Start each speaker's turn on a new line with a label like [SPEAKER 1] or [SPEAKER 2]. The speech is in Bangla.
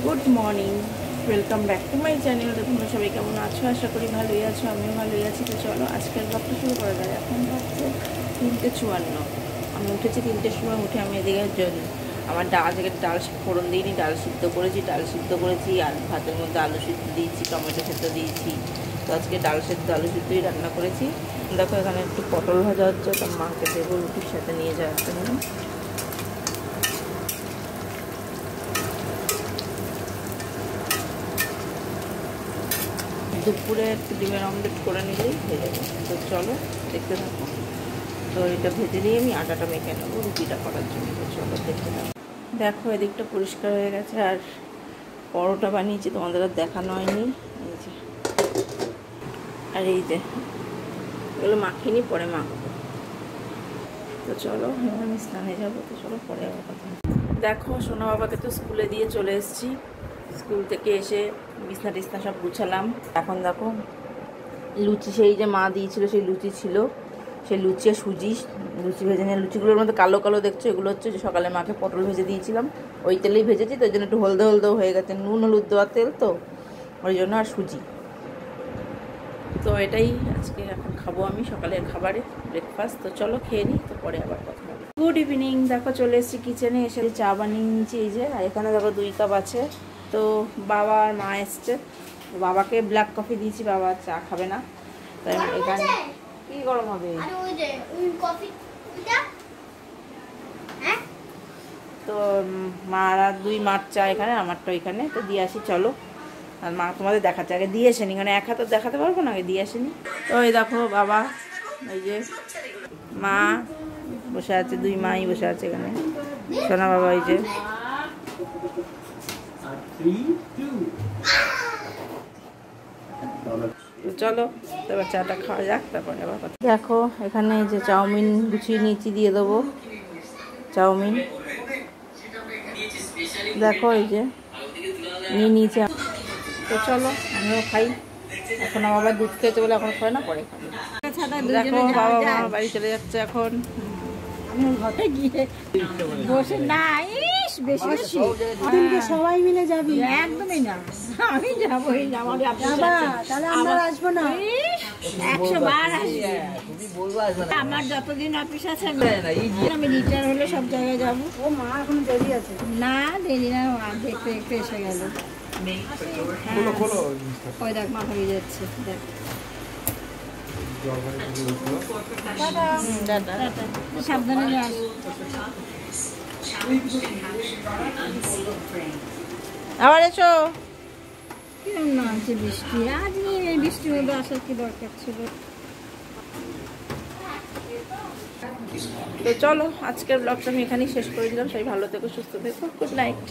[SPEAKER 1] Good morning, welcome back to my channel. তোমরা সবাই কেমন আছো? আশা করি ভালোই আছো, আমিও ভালোই আছি। তো চলো আজকের ব্লগটা শুরু করা যায়। এখন হচ্ছে 3:54। আমি উঠেছি 3টের সময়। উঠে আমি এদিকে আমার ডাল ফোড়ন দিইনি, ডাল সিদ্ধ করেছি আর ভাতের মধ্যে আলু সিদ্ধ দিয়েছি, টমেটো সেদ্ধ দিয়েছি। তো আজকে ডাল সিদ্ধই রান্না করেছি। দেখো এখানে একটু পটল ভাজা হচ্ছে, তার মাকে দেবো রুটির সাথে নিয়ে যাওয়ার জন্য। দুপুরে একটু ডিমের অমলেট করে নিলেই হয়ে যাবে। তো চলো দেখতে থাকো। তো এটা ভেজে নিয়ে আমি আটাটা মেখে নেবো রুটিটা করার জন্য। তো চলো দেখতে থাকো। দেখো এদিকটা পরিষ্কার হয়ে গেছে। আর পরোটা বানিয়েছি, তোমাদের আর দেখানো হয়নি। এই যে, আর এই যে এগুলো মাখিনি, পরে মাখবো। তো চলো এবার আমি স্নানে যাবো। তো চলো পরে আবার কথা। দেখো সোনা বাবাকে তো স্কুলে দিয়ে চলে এসেছি। স্কুল থেকে এসে বিছনা টিছনা সব গুছালাম। এখন দেখো লুচি, সেই যে মা দিয়েছিল সেই লুচি ছিল, সেই লুচি আর লুচি ভেজে নিয়ে, লুচিগুলোর মধ্যে কালো কালো দেখছো, এগুলো হচ্ছে যে সকালে মাকে পটল ভেজে দিয়েছিলাম, ওই তেলেই ভেজেছি। তো ওই জন্য একটু হলদেও হয়ে গেছে, নুন হলুদ দেওয়া তেল তো ওই জন্য। আর সুজি, তো এটাই আজকে এখন খাবো আমি সকালের খাবারে, ব্রেকফাস্ট। তো চলো খেয়ে নিই, তো পরে আবার কথা হবে। Good evening. দেখো চলে এসেছি কিচেনে, এসে চা বানিয়ে নিয়েছি। এই যে, আর এখানে দেখো 2 কাপ আছে। তো বাবা আর মা এসছে, বাবাকে ব্ল্যাক কফি দিয়েছি, বাবা চা খাবে না। তাই এখানে কি গরম হবে। তো মারা 2 মাঠ চা এখানে, আমারটা এখানে। তো দিয়ে আসি চলো। আর মা তোমাদের দেখাচ্ছে, আগে দিয়ে আসেনি, কারণ এক হাতে দেখাতে পারবো না, আগে দিয়ে আসেনি। তো ওই দেখো বাবা, এই যে মা বসে আছে, 2 মাই বসে আছে এখানে। সোনা বাবা এই যে। তো চলো এবার চাটা খাওয়া যাক, তারপরে আবার কথা। দেখো এখানে যে চাউমিন গুছিয়ে নিয়েছি, দিয়ে দেবো চাউমিন। দেখো এই যে নিয়ে নিয়েছি। তো চলো আমিও খাই। এখন আমার বাবা দুধ খেতে বলে এখন খায় না, পরে খাবে। দেখো বাবা মা বাড়ি চলে যাচ্ছে এখন।
[SPEAKER 2] ঘরে গিয়ে বসে না, ইস বেশি বেশি সবাই মিলে যাবি? একদমই না, আমি যাবো। তাহলে আমরা আসবো না, 100 বার আসবো। আমার যতদিন অফিস আছে আমি রিটায়ার হলে সব জায়গায় যাবো। ও মা এখন দেরি আছে? না দেরি না, দেখতে দেখতে এসে গেল। ওই দেখ মাথা ভিজে যাচ্ছে, দেখ। সাবধানে যাস।
[SPEAKER 1] আবার এসো।
[SPEAKER 2] কিরম না আছে বৃষ্টি, আজ নিয়ে এই বৃষ্টির মধ্যে আসার কি দরকার ছিল।
[SPEAKER 1] তো চলো আজকের ব্লগটা আমি এখানেই শেষ করে দিলাম। সবাই ভালো থেকো, সুস্থ থেকো। Good night.